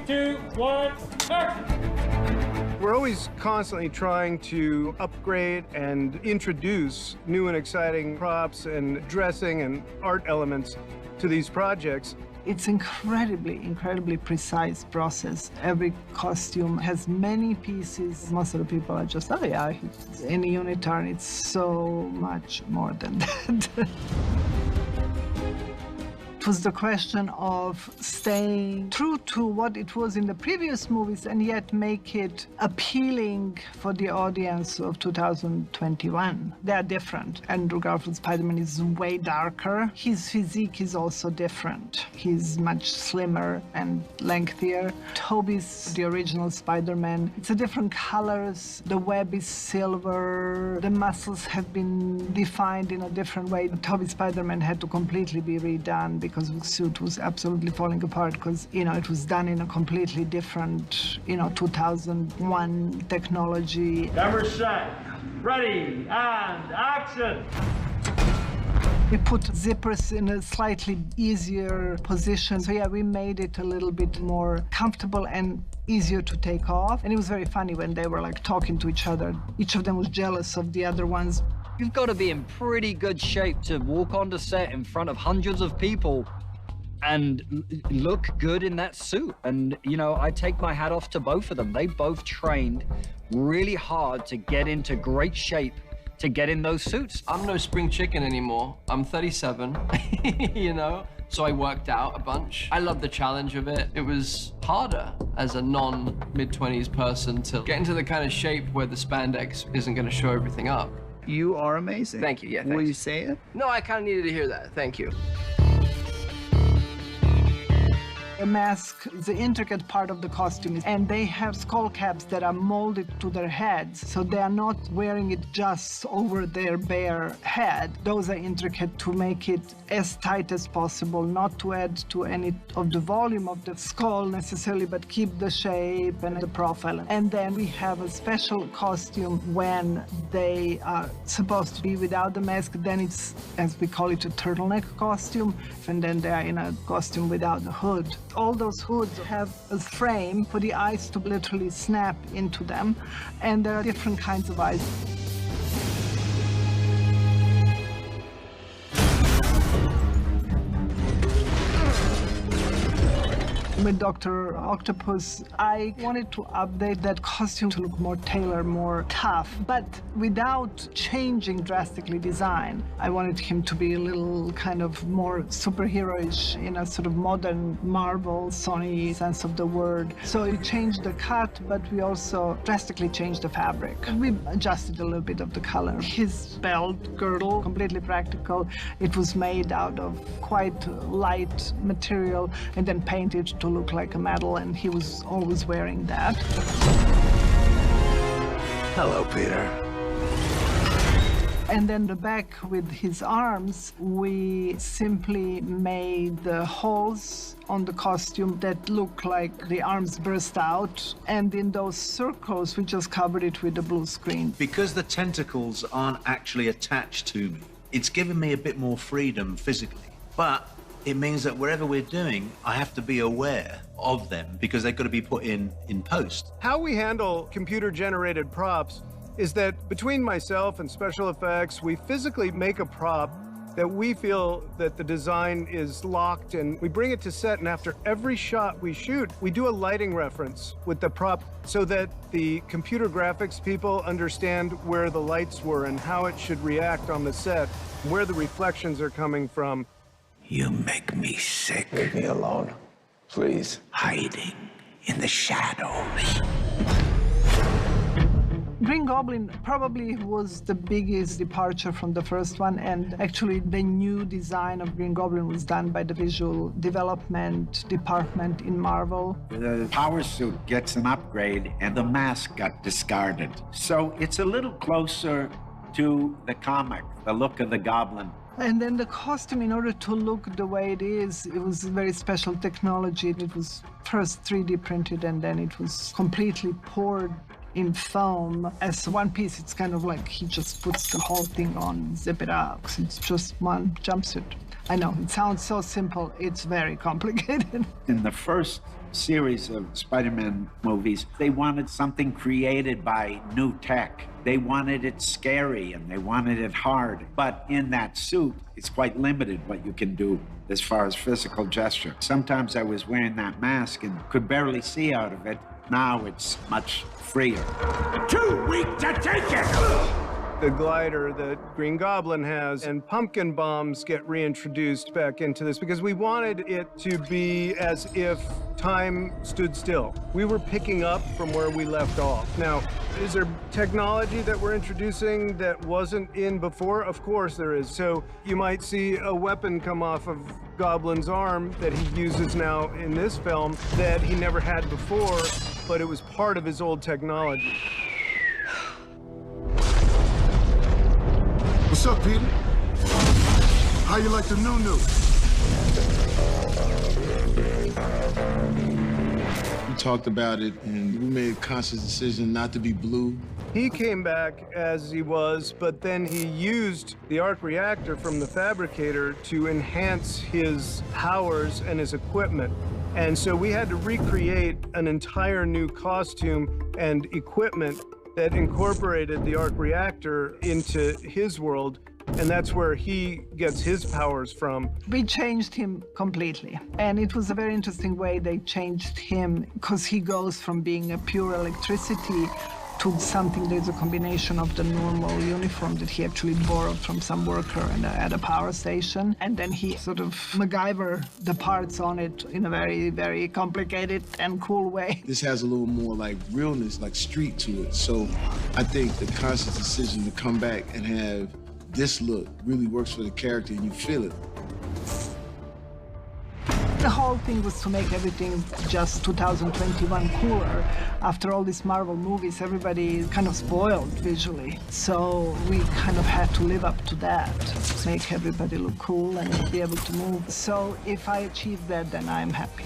2, 1, action! We're always constantly trying to upgrade and introduce new and exciting props and dressing and art elements to these projects. It's incredibly precise process. Every costume has many pieces. Most of the people are just, oh yeah, in a unitard, it's so much more than that. It was the question of staying true to what it was in the previous movies and yet make it appealing for the audience of 2021. They are different. Andrew Garfield's Spider-Man is way darker. His physique is also different. He's much slimmer and lengthier. Tobey's the original Spider-Man. It's a different colors. The web is silver. The muscles have been defined in a different way. Tobey's Spider-Man had to completely be redone because the suit was absolutely falling apart because, it was done in a completely different, 2001 technology. Camera set, ready, and action! We put zippers in a slightly easier position. So yeah, we made it a little bit more comfortable and easier to take off. And it was very funny when they were like talking to each other. Each of them was jealous of the other ones. You've got to be in pretty good shape to walk onto set in front of hundreds of people and look good in that suit. And, I take my hat off to both of them. They both trained really hard to get into great shape to get in those suits. I'm no spring chicken anymore. I'm 37, so I worked out a bunch. I love the challenge of it. It was harder as a non-mid-20s person to get into the kind of shape where the spandex isn't going to show everything up. You are amazing. Thank you, yeah, thanks. Will you say it? No, I kind of needed to hear that. Thank you. The mask, the intricate part of the costume, and they have skull caps that are molded to their heads, so they are not wearing it just over their bare head. Those are intricate to make it as tight as possible, not to add to any of the volume of the skull necessarily, but keep the shape and the profile. And then we have a special costume when they are supposed to be without the mask. Then it's, as we call it, a turtleneck costume, and then they are in a costume without the hood. All those hoods have a frame for the eyes to literally snap into them, and there are different kinds of eyes. With Dr. Octopus, I wanted to update that costume to look more tailored, more tough, but without changing drastically design. I wanted him to be a little kind of more superhero-ish in a sort of modern Marvel, Sony sense of the word. So we changed the cut, but we also drastically changed the fabric. We adjusted a little bit of the color. His belt girdle, completely practical. It was made out of quite light material and then painted to look like a medal, and he was always wearing that. Hello, Peter. And then the back with his arms, we simply made the holes on the costume that look like the arms burst out. And in those circles, we just covered it with a blue screen. Because the tentacles aren't actually attached to me, it's given me a bit more freedom physically. But it means that wherever we're doing, I have to be aware of them because they've got to be put in post. How we handle computer-generated props is that between myself and special effects, we physically make a prop that we feel that the design is locked, and we bring it to set, and after every shot we shoot, we do a lighting reference with the prop so that the computer graphics people understand where the lights were and how it should react on the set, where the reflections are coming from. You make me sick. Leave me alone, please. Hiding in the shadows. Green Goblin probably was the biggest departure from the first one, and actually the new design of Green Goblin was done by the visual development department in Marvel. The power suit gets an upgrade and the mask got discarded. So it's a little closer to the comic, the look of the Goblin. And then the costume, in order to look the way it is, it was very special technology. It was first 3D printed, and then it was completely poured in foam. As one piece, it's kind of like he just puts the whole thing on, zip it up. It's just one jumpsuit. I know, it sounds so simple. It's very complicated. In the first series of Spider-Man movies, they wanted something created by new tech. They wanted it scary and they wanted it hard. But in that suit, it's quite limited what you can do as far as physical gesture. Sometimes I was wearing that mask and could barely see out of it. Now it's much freer. Too weak to take it! The glider that Green Goblin has and pumpkin bombs get reintroduced back into this because we wanted it to be as if time stood still. We were picking up from where we left off. Now, is there technology that we're introducing that wasn't in before? Of course there is. So you might see a weapon come off of Goblin's arm that he uses now in this film that he never had before, but it was part of his old technology. What's up, Peter? How you like the new? We talked about it, and we made a conscious decision not to be blue. He came back as he was, but then he used the arc reactor from the fabricator to enhance his powers and his equipment. And so we had to recreate an entire new costume and equipment that incorporated the arc reactor into his world, and that's where he gets his powers from. We changed him completely, and it was a very interesting way they changed him, because he goes from being a pure electricity to something that's a combination of the normal uniform that he actually borrowed from some worker at a power station, and then he sort of MacGyver the parts on it in a very, very complicated and cool way. This has a little more like realness, like street to it. So I think the conscious decision to come back and have this look really works for the character, and you feel it. The whole thing was to make everything just 2021 cooler. After all these Marvel movies, everybody is kind of spoiled visually. So we kind of had to live up to that, make everybody look cool and be able to move. So if I achieve that, then I'm happy.